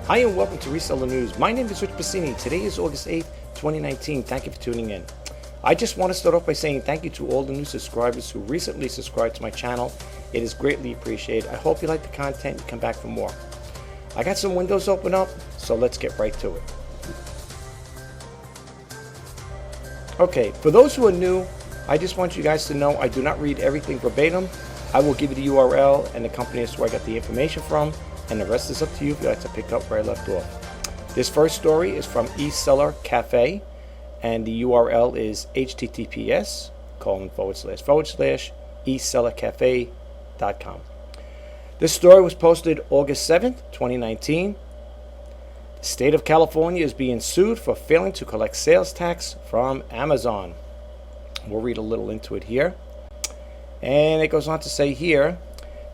Hi and welcome to Reseller News. My name is Pasini. Today is August 8th, 2019. Thank you for tuning in. I just want to start off by saying thank you to all the new subscribers who recently subscribed to my channel. It is greatly appreciated. I hope you like the content and come back for more. I got some windows open up, so let's get right to it. Okay, for those who are new, I just want you guys to know I do not read everything verbatim. I will give you the URL and the company is where I got the information from, and the rest is up to you if you'd like to pick up where I left off. This first story is from Reseller Cafe, and the URL is https://esellercafe.com. This story was posted August 7th, 2019. The state of California is being sued for failing to collect sales tax from Amazon. We'll read a little into it here. And it goes on to say here,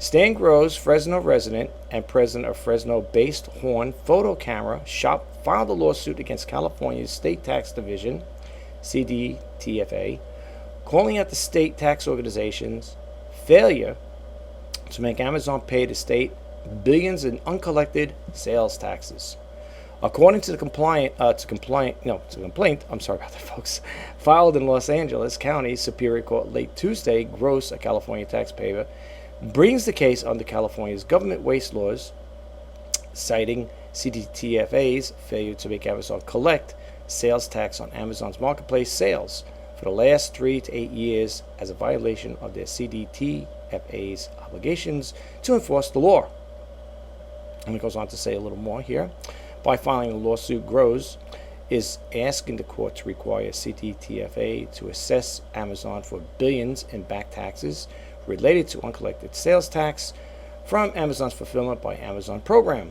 Stan Gross, Fresno resident and president of Fresno-based Horn Photo Camera Shop, filed a lawsuit against California's State Tax Division, CDTFA, calling out the state tax organization's failure to make Amazon pay the state billions in uncollected sales taxes. According to the complaint, I'm sorry about that, folks, filed in Los Angeles County Superior Court late Tuesday, Gross, a California taxpayer, brings the case under California's government waste laws, citing CDTFA's failure to make Amazon collect sales tax on Amazon's marketplace sales for the last 3 to 8 years as a violation of their CDTFA's obligations to enforce the law. And it goes on to say a little more here. By filing a lawsuit, Gross is asking the court to require CDTFA to assess Amazon for billions in back taxes related to uncollected sales tax from Amazon's Fulfillment by Amazon program.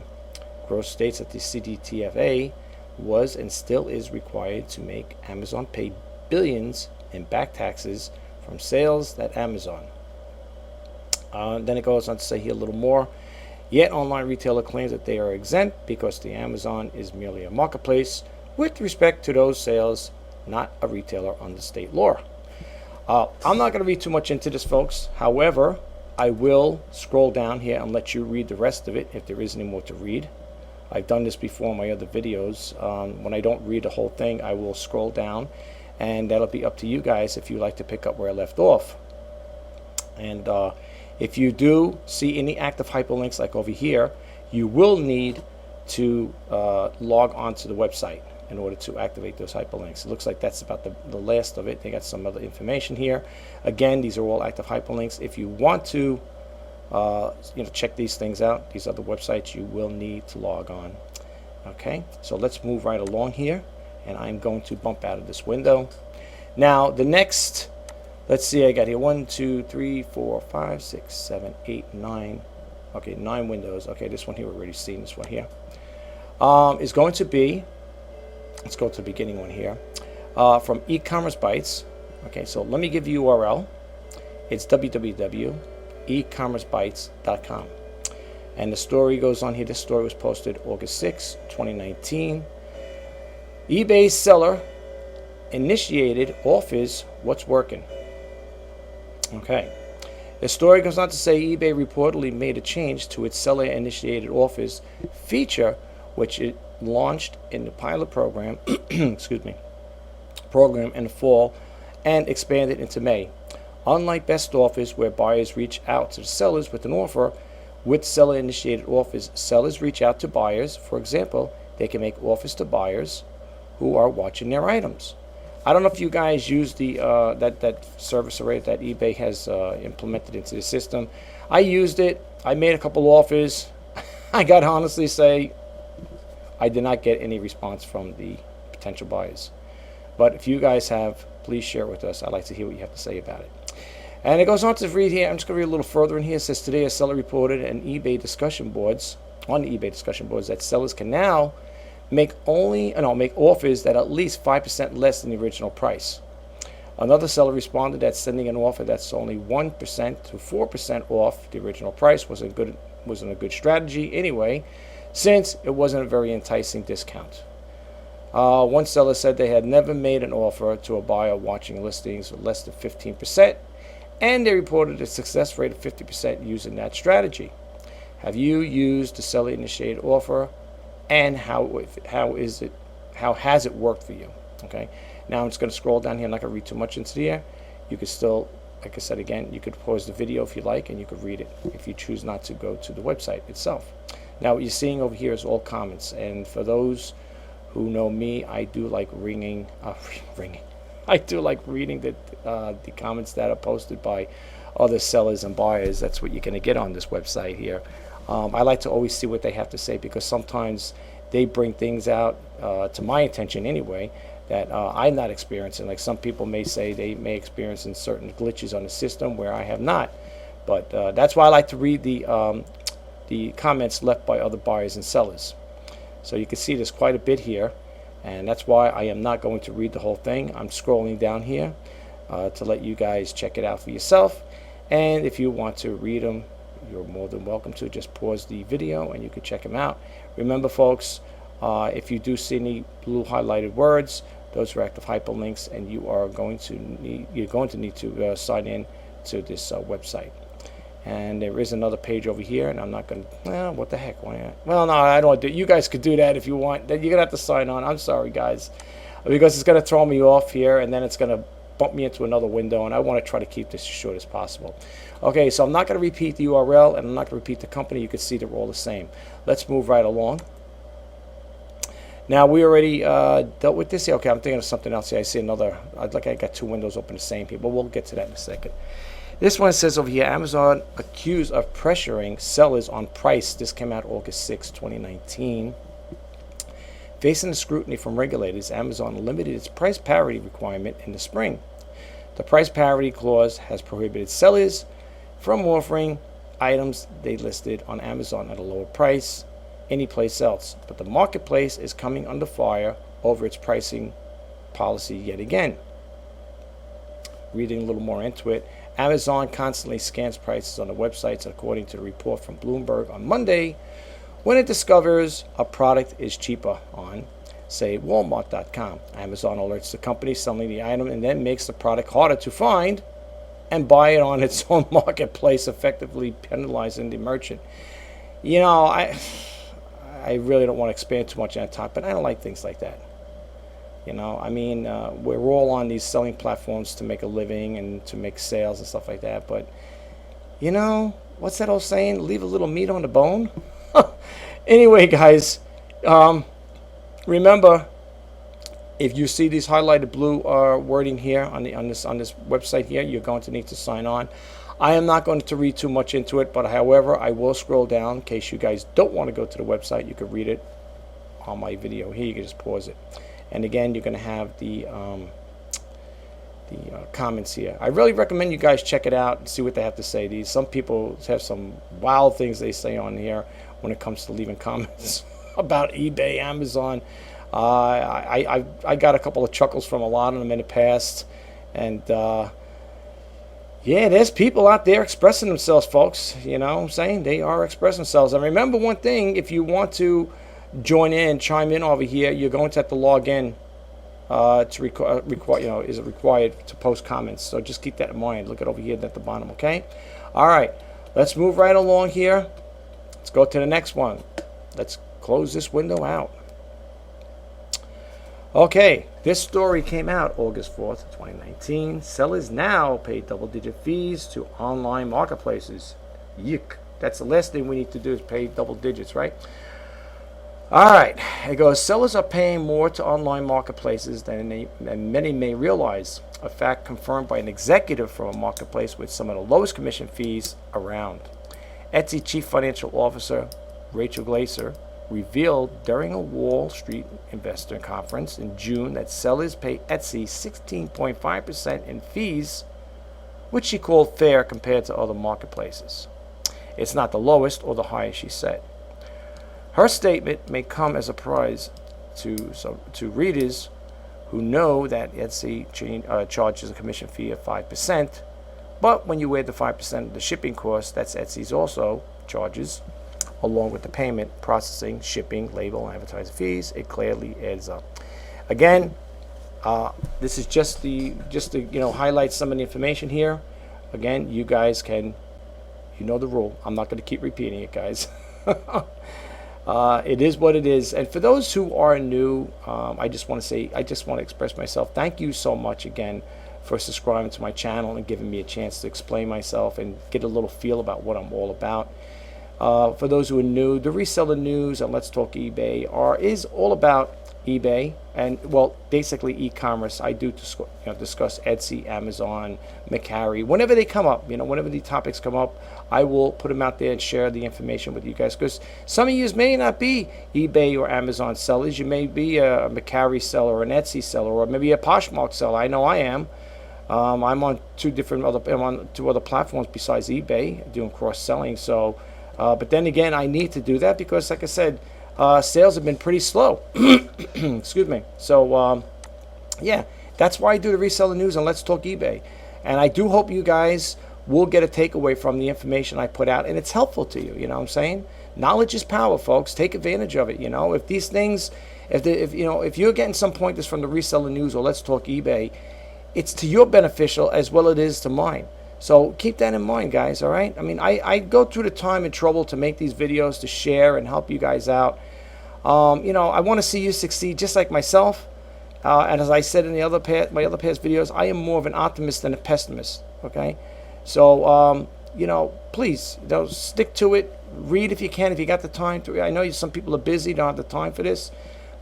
Gross states that the CDTFA was and still is required to make Amazon pay billions in back taxes from sales at Amazon. Then it goes on to say here a little more. Yet online retailer claims that they are exempt because the Amazon is merely a marketplace with respect to those sales, not a retailer under state law. I'm not going to read too much into this, folks. However, I will scroll down here and let you read the rest of it if there is any more to read. I've done this before in my other videos. When I don't read the whole thing, I will scroll down, and that'll be up to you guys if you like to pick up where I left off. And if you do see any active hyperlinks like over here, you will need to log on to the website in order to activate those hyperlinks. It looks like that's about the last of it. They got some other information here. Again, these are all active hyperlinks. If you want to check these things out, these other websites, you will need to log on. Okay, so let's move right along here, and I'm going to bump out of this window. Now, the next, let's see, I got here 1, 2, 3, 4, 5, 6, 7, 8, 9. Okay, 9 windows. Okay, this one here, we've already seen this one here. Is going to be, let's go to the beginning one here, from e-commerce bytes. Okay, so let me give you URL. It's www.ecommercebytes.com. And the story goes on here. This story was posted August 6, 2019. eBay seller initiated offers what's working. Okay. The story goes on to say eBay reportedly made a change to its seller initiated offers feature, which it launched in the pilot program in the fall and expanded into May. Unlike best offers, where buyers reach out to the sellers with an offer, with seller initiated offers, sellers reach out to buyers. For example, they can make offers to buyers who are watching their items. I don't know if you guys use the that service array that eBay has implemented into the system. I used it. I made a couple offers. I got to honestly say, I did not get any response from the potential buyers. But if you guys have, please share it with us. I'd like to hear what you have to say about it. And it goes on to read here. I'm just going to read a little further in here. It says today a seller reported on the eBay discussion boards that sellers can now make offers that are at least 5% less than the original price. Another seller responded that sending an offer that's only 1% to 4% off the original price wasn't a good strategy anyway, since it wasn't a very enticing discount. One seller said they had never made an offer to a buyer watching listings with less than 15%, and they reported a success rate of 50% using that strategy. Have you used the seller initiated offer and how has it worked for you. Okay, now I'm just going to scroll down here. I'm not going to read too much into here. You could still, like I said again, you could pause the video if you like, and you could read it if you choose not to go to the website itself. Now what you're seeing over here is all comments, and for those who know me, I do like ringing. I do like reading the comments that are posted by other sellers and buyers. That's what you're going to get on this website here. I like to always see what they have to say, because sometimes they bring things out to my attention anyway that I'm not experiencing. Like some people may say they may experience in certain glitches on the system where I have not. But that's why I like to read the comments left by other buyers and sellers. So you can see there's quite a bit here, and that's why I am not going to read the whole thing. I'm scrolling down here to let you guys check it out for yourself. And if you want to read them, you're more than welcome to. Just pause the video and you can check them out. Remember, folks, if you do see any blue highlighted words, those are active hyperlinks, and you're going to need to sign in to this website. And there is another page over here, and I'm not going to, well, what the heck? Why? Well, no, I don't do it. You guys could do that if you want. Then you're going to have to sign on. I'm sorry, guys, because it's going to throw me off here, and then it's going to bump me into another window, and I want to try to keep this as short as possible. Okay, so I'm not going to repeat the URL, and I'm not going to repeat the company. You can see they're all the same. Let's move right along. Now, we already dealt with this here. Okay, I'm thinking of something else here. I see another, I got two windows open the same here, but we'll get to that in a second. This one says over here, Amazon accused of pressuring sellers on price. This came out August 6, 2019. Facing the scrutiny from regulators, Amazon limited its price parity requirement in the spring. The price parity clause has prohibited sellers from offering items they listed on Amazon at a lower price anyplace else. But the marketplace is coming under fire over its pricing policy yet again. Reading a little more into it, Amazon constantly scans prices on the websites, according to the report from Bloomberg on Monday, when it discovers a product is cheaper on, say, Walmart.com. Amazon alerts the company selling the item and then makes the product harder to find and buy it on its own marketplace, effectively penalizing the merchant. You know, I really don't want to expand too much on that topic, but I don't like things like that. You know, I mean, we're all on these selling platforms to make a living and to make sales and stuff like that. But, you know, what's that old saying? Leave a little meat on the bone. Anyway, guys, remember, if you see these highlighted blue wording here on this website here, you're going to need to sign on. I am not going to read too much into it, but however, I will scroll down in case you guys don't want to go to the website. You can read it on my video here. You can just pause it. And again, you're going to have the comments here. I really recommend you guys check it out and see what they have to say. Some people have some wild things they say on here when it comes to leaving comments about eBay, Amazon. I got a couple of chuckles from a lot of them in the past. And yeah, there's people out there expressing themselves, folks. You know what I'm saying? They are expressing themselves. And remember one thing, if you want to join in, chime in over here, you're going to have to log in is it required to post comments. So just keep that in mind. Look at over here at the bottom, okay? All right, let's move right along here. Let's go to the next one. Let's close this window out. Okay, this story came out August 4th, 2019. Sellers now pay double-digit fees to online marketplaces. Yuck. That's the last thing we need to do is pay double digits, right? All right, it goes, sellers are paying more to online marketplaces than many may realize, a fact confirmed by an executive from a marketplace with some of the lowest commission fees around. Etsy Chief Financial Officer Rachel Glaser revealed during a Wall Street investor conference in June that sellers pay Etsy 16.5% in fees, which she called fair compared to other marketplaces. It's not the lowest or the highest, she said. Her statement may come as a surprise to readers who know that Etsy charges a commission fee of 5%, but when you add the 5% of the shipping cost, that's Etsy's also charges, along with the payment, processing, shipping, label, and advertising fees, it clearly adds up. Again, this is just to highlight some of the information here. Again, you guys can, you know the rule. I'm not going to keep repeating it, guys. It is what it is. And for those who are new, I just want to express myself. Thank you so much again for subscribing to my channel and giving me a chance to explain myself and get a little feel about what I'm all about. For those who are new, the Reseller News and Let's Talk eBay is all about eBay and, well, basically e-commerce. I do discuss Etsy, Amazon, Mercari. Whenever they come up, whenever the topics come up, I will put them out there and share the information with you guys, because some of you may not be eBay or Amazon sellers. You may be a Mercari seller or an Etsy seller, or maybe a Poshmark seller. I know I am. I'm on I'm on two other platforms besides eBay doing cross-selling. So, but then again, I need to do that because, like I said, sales have been pretty slow. Excuse me. So, yeah, that's why I do the Reseller News and Let's Talk eBay. And I do hope you guys will get a takeaway from the information I put out, and it's helpful to you. You know what I'm saying? Knowledge is power, folks. Take advantage of it. If these things, if you're getting some pointers from the Reseller News or Let's Talk eBay, it's to your beneficial as well as it is to mine. So keep that in mind, guys, all right? I mean, I go through the time and trouble to make these videos, to share and help you guys out. I want to see you succeed just like myself. And as I said in my other past videos, I am more of an optimist than a pessimist, okay? So, please, stick to it. Read if you can, if you got the time to. I know some people are busy, don't have the time for this.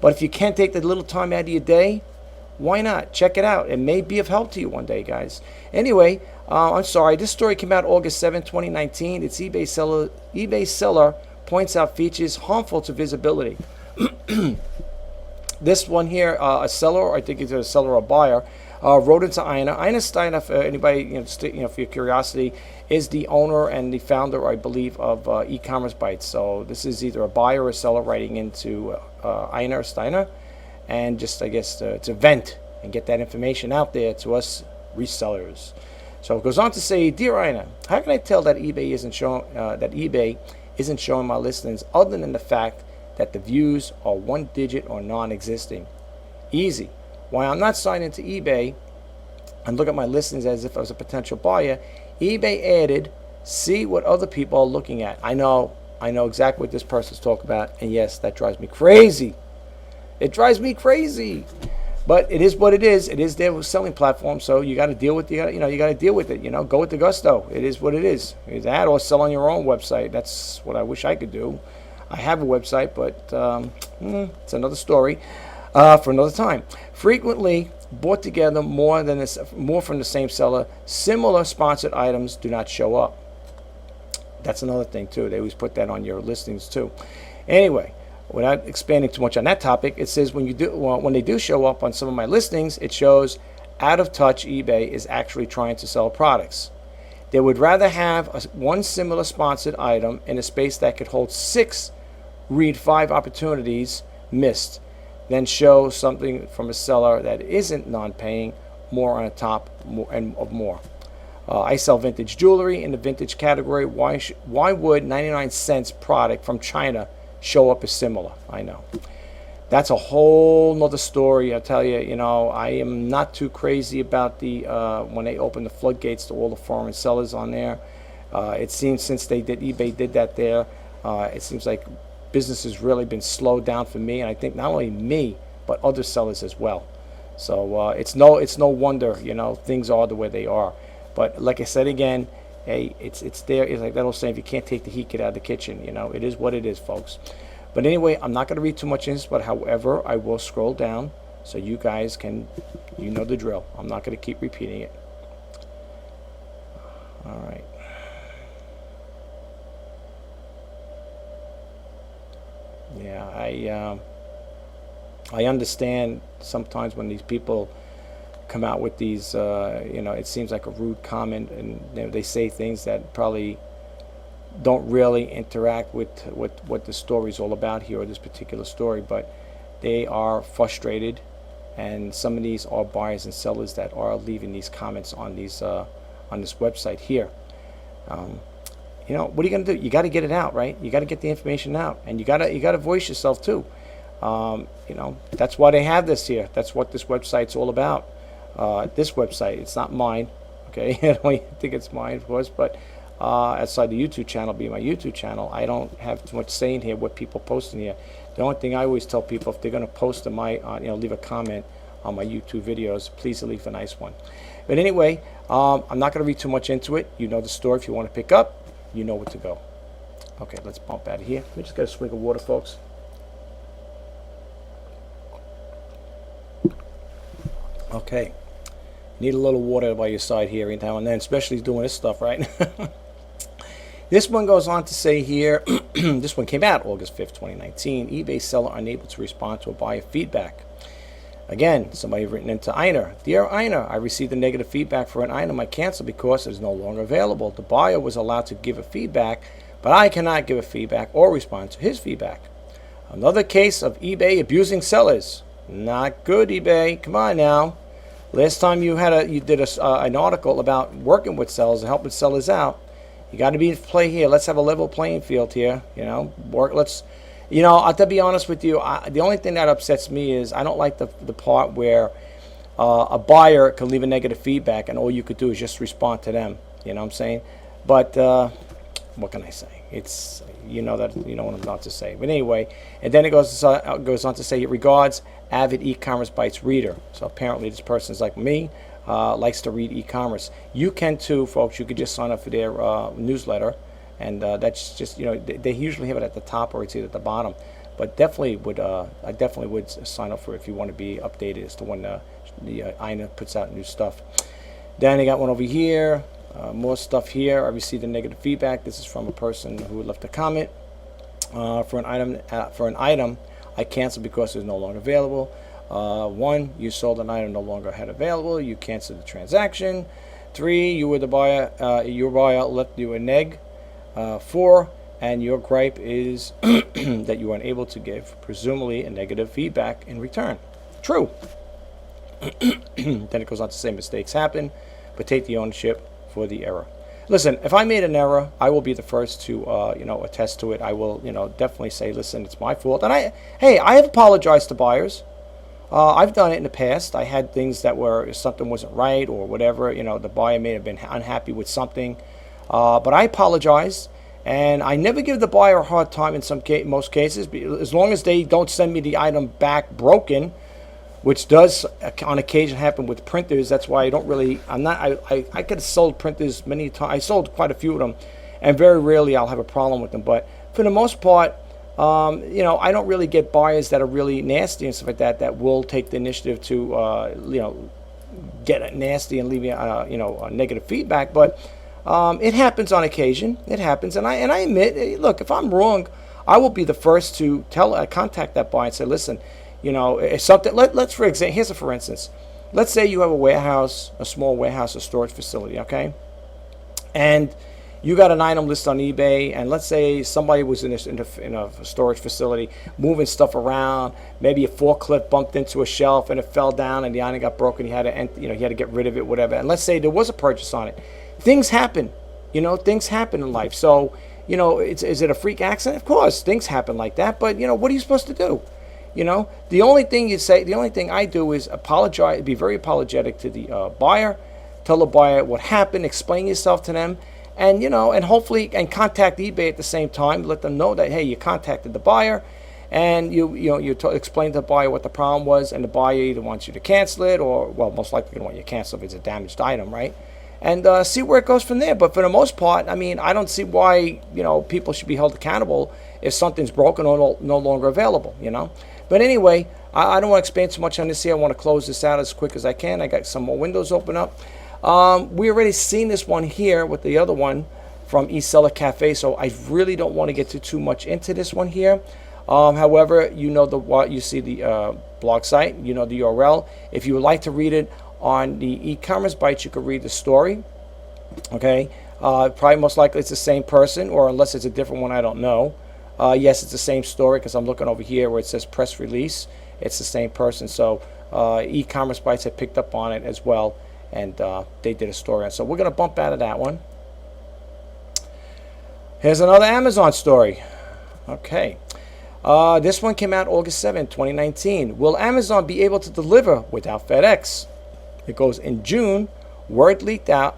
But if you can take that little time out of your day, why not? Check it out. It may be of help to you one day, guys. Anyway, I'm sorry. This story came out August 7, 2019. It's eBay seller points out features harmful to visibility. This one here, a seller, I think it's a seller or buyer, wrote into Ina. Ina Steiner, for anybody, for your curiosity, is the owner and the founder, I believe, of e-commerce Bytes. So this is either a buyer or a seller writing into Ina or Steiner, and just, I guess, to vent and get that information out there to us resellers. So it goes on to say, Dear Ina, how can I tell that eBay isn't showing my listings other than the fact that the views are one digit or non-existing? Easy. While I'm not signed into eBay and look at my listings as if I was a potential buyer, eBay added, see what other people are looking at. I know exactly what this person's talking about, and yes, that drives me crazy. It drives me crazy. But it is what it is. It is their selling platform, so you got to deal with you got to deal with it. Go with the gusto. It is what it is. Is that or sell on your own website? That's what I wish I could do. I have a website, but it's another story for another time. Frequently bought together more from the same seller. Similar sponsored items do not show up. That's another thing too. They always put that on your listings too. Anyway, without expanding too much on that topic, it says when they do show up on some of my listings, it shows out of touch. eBay is actually trying to sell products. They would rather have one similar sponsored item in a space that could hold 6 read 5 opportunities missed than show something from a seller that isn't non-paying more on the top more. I sell vintage jewelry in the vintage category. Why would 99 cents product from China show up as similar? I know. That's a whole nother story. I tell you, I am not too crazy about the when they open the floodgates to all the foreign sellers on there. It seems since eBay did that there, it seems like business has really been slowed down for me, and I think not only me but other sellers as well. So it's no wonder things are the way they are. But like I said again, hey, it's there. It's like that old saying, if you can't take the heat, get out of the kitchen. It is what it is, folks. But anyway, I'm not going to read too much into this, but however, I will scroll down so you guys can, the drill. I'm not going to keep repeating it. All right. Yeah, I understand sometimes when these people come out with these, it seems like a rude comment, and they say things that probably don't really interact with what the story's all about here, or this particular story, but they are frustrated, and some of these are buyers and sellers that are leaving these comments on these on this website here. What are you going to do? You got to get it out, right? You got to get the information out, and you got to voice yourself too. That's why they have this here. That's what this website's all about. This website, it's not mine, okay? I don't think it's mine, of course, but outside the YouTube channel, being my YouTube channel, I don't have too much say in here what people post in here. The only thing I always tell people, if they're going to post on my, leave a comment on my YouTube videos, please leave a nice one. But anyway, I'm not going to read too much into it. You know the story. If you want to pick up, you know where to go. Okay, let's bump out of here. We just got a swig of water, folks. Okay, need a little water by your side here every now and then, especially doing this stuff, right? This one goes on to say here, this one came out August 5th, 2019. eBay seller unable to respond to a buyer feedback. Again, somebody written into Einer. Dear Einer, I received a negative feedback for an item I canceled because it is no longer available. The buyer was allowed to give a feedback, but I cannot give a feedback or respond to his feedback. Another case of eBay abusing sellers. Not good, eBay. Come on now. Last time you did an article about working with sellers and helping sellers out. You got to be in play here. Let's have a level playing field here. Let's. I'll to be honest with you. The only thing that upsets me is I don't like the part where a buyer can leave a negative feedback and all you could do is just respond to them. You know what I'm saying? But what can I say? It's what I'm about to say. But anyway, and then it goes on to say, regards, avid e-commerce bites reader. So apparently this person is like me. Likes to read e-commerce. You can too, folks. You could just sign up for their newsletter, and that's just they usually have it at the top or it's either at the bottom. But definitely would I definitely would sign up for it if you want to be updated as to when the INA puts out new stuff. Then I got one over here. More stuff here. I received a negative feedback. This is from a person who left a comment for an item I canceled because it's no longer available. 1, you sold an item no longer had available. You canceled the transaction. 3, you were the buyer. Your buyer left you a neg. 4, and your gripe is that you are unable to give, presumably, a negative feedback in return. True. Then it goes on to say mistakes happen, but take the ownership for the error. Listen, if I made an error, I will be the first to attest to it. I will definitely say, listen, it's my fault. And I have apologized to buyers. I've done it in the past. I had things that were, something wasn't right or whatever, the buyer may have been unhappy with something. But I apologize, and I never give the buyer a hard time in most cases, as long as they don't send me the item back broken, which does on occasion happen with printers. That's why I could have sold printers many times. I sold quite a few of them, and very rarely I'll have a problem with them. But for the most part, I don't really get buyers that are really nasty and stuff like that will take the initiative to, get nasty and leave a negative feedback. But it happens on occasion. It happens, and I admit, look, if I'm wrong, I will be the first to contact that buyer and say, listen, if something. Let's for example, for instance, let's say you have a warehouse, a small warehouse, a storage facility, okay, and you got an item listed on eBay, and let's say somebody was in a storage facility moving stuff around. Maybe a forklift bumped into a shelf and it fell down, and the item got broken. He had to get rid of it, whatever. And let's say there was a purchase on it. Things happen, things happen in life. So, is it a freak accident? Of course, things happen like that. But what are you supposed to do? The only thing I do is apologize, be very apologetic to the buyer, tell the buyer what happened, explain yourself to them. And and hopefully, and contact eBay at the same time. Let them know that, hey, you contacted the buyer, and you explain to the buyer what the problem was, and the buyer either wants you to cancel it, or most likely going to want you to cancel if it's a damaged item, right? And see where it goes from there. But for the most part, I mean, I don't see why people should be held accountable if something's broken or no longer available. But anyway, I don't want to expand too much on this here. I want to close this out as quick as I can. I got some more windows open up. We already seen this one here with the other one from eSeller Cafe, so I really don't want to get too much into this one here. However, you see the blog site, the URL. If you would like to read it on the e-commerce bites, you could read the story. Okay, probably most likely it's the same person, or unless it's a different one, I don't know. Yes, it's the same story because I'm looking over here where it says press release. It's the same person, so e-commerce bites had picked up on it as well. And they did a story on it. So we're going to bump out of that one. Here's another Amazon story. Okay. This one came out August 7, 2019. Will Amazon be able to deliver without FedEx? It goes in June. Word leaked out.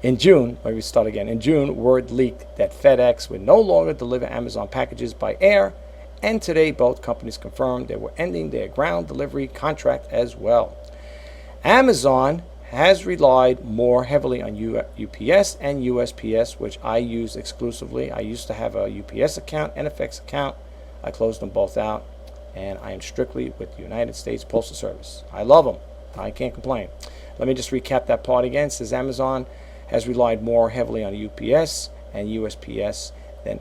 In June, let me start again. In June, word leaked that FedEx would no longer deliver Amazon packages by air, and today both companies confirmed they were ending their ground delivery contract as well. Amazon has relied more heavily on UPS and USPS, which I use exclusively. I used to have a UPS account and a FedEx account. I closed them both out, and I am strictly with the United States Postal Service. I love them. I can't complain. Let me just recap that part again. It says Amazon has relied more heavily on UPS and USPS than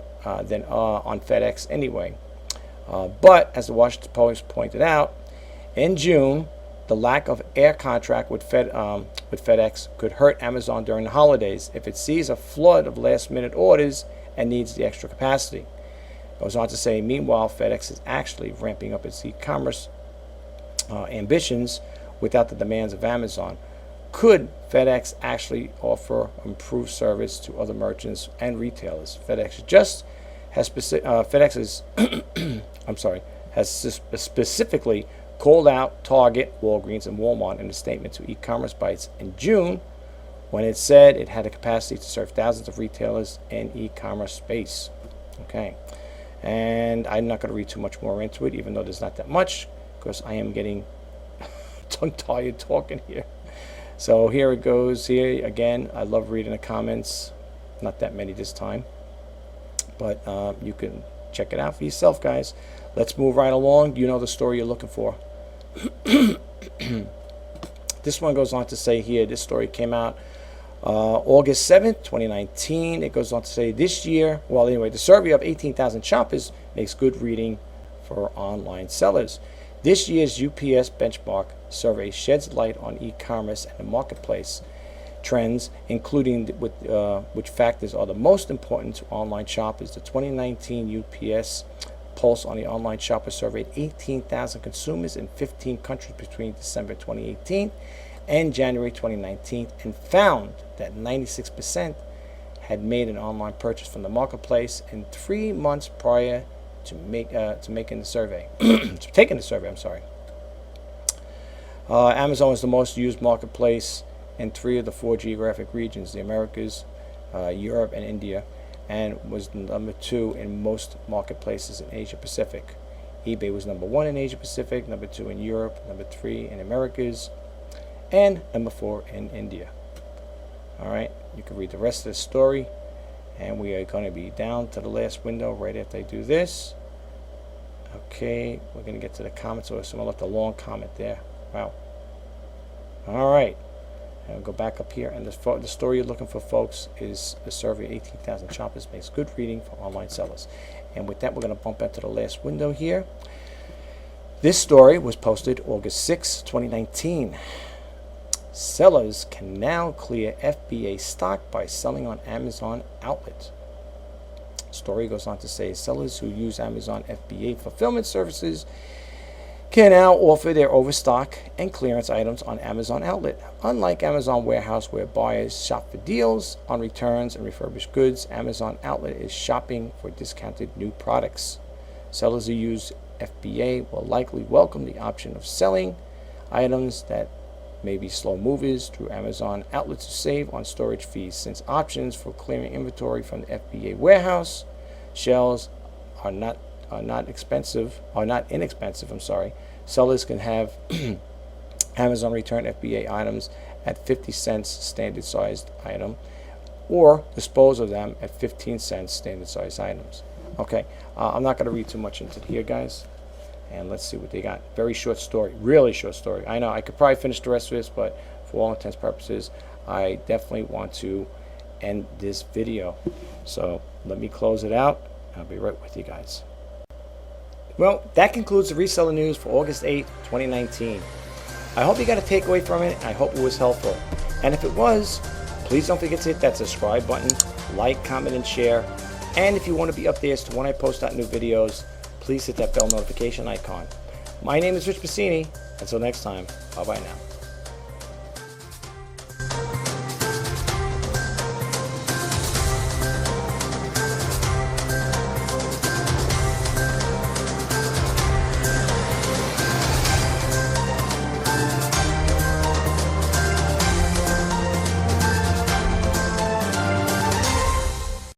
on FedEx anyway. But as the Washington Post pointed out, in June, the lack of air contract with FedEx could hurt Amazon during the holidays if it sees a flood of last-minute orders and needs the extra capacity. It goes on to say, meanwhile, FedEx is actually ramping up its e-commerce ambitions without the demands of Amazon. Could FedEx actually offer improved service to other merchants and retailers? FedEx has specifically called out Target, Walgreens, and Walmart in a statement to e-commerce bites in June when it said it had the capacity to serve thousands of retailers in e-commerce space. Okay, and I'm not going to read too much more into it, even though there's not that much, because I am getting tongue-tied talking here. So here it goes. Here again, I love reading the comments. Not that many this time, but you can check it out for yourself, guys. Let's move right along. You know the story you're looking for. This one goes on to say here, this story came out August 7th, 2019. It goes on to say this year, well, anyway, the survey of 18,000 shoppers makes good reading for online sellers. This year's UPS benchmark survey sheds light on e-commerce and the marketplace trends, including which factors are the most important to online shoppers. The 2019 UPS Pulse on the online shopper surveyed 18,000 consumers in 15 countries between December 2018 and January 2019 and found that 96% had made an online purchase from the marketplace in 3 months prior to making the survey. Taking the survey, I'm sorry. Amazon was the most used marketplace in 3 of the 4 geographic regions, the Americas, Europe, and India, and was number 2 in most marketplaces in Asia Pacific. eBay was number 1 in Asia Pacific, number 2 in Europe, number 3 in Americas, and number 4 in India. All right, you can read the rest of the story, and we are going to be down to the last window right after I do this. Okay, we're going to get to the comments. So someone left a long comment there. Wow. All right. I'll go back up here, and the story you're looking for, folks, is a survey of 18,000 shoppers makes good reading for online sellers. And with that, we're going to bump into the last window here. This story was posted August 6, 2019. Sellers can now clear FBA stock by selling on Amazon outlet. Story goes on to say sellers who use Amazon FBA fulfillment services can now offer their overstock and clearance items on Amazon outlet. Unlike Amazon warehouse, where buyers shop for deals on returns and refurbished goods, Amazon outlet is shopping for discounted new products. Sellers who use FBA will likely welcome the option of selling items that may be slow movers through Amazon outlet to save on storage fees, since options for clearing inventory from the FBA warehouse shelves are not inexpensive. Sellers can have Amazon return FBA items at 50 cents standard sized item, or dispose of them at 15 cents standard sized items. Okay, I'm not going to read too much into here, guys, and let's see what they got. Very short story, really short story. I know I could probably finish the rest of this, but for all intents and purposes, I definitely want to end this video. So let me close it out. I'll be right with you guys. Well, that concludes the reseller news for August 8th, 2019. I hope you got a takeaway from it. I hope it was helpful. And if it was, please don't forget to hit that subscribe button, like, comment, and share. And if you want to be updated to when I post out new videos, please hit that bell notification icon. My name is Rich Pasini. Until next time, bye-bye now.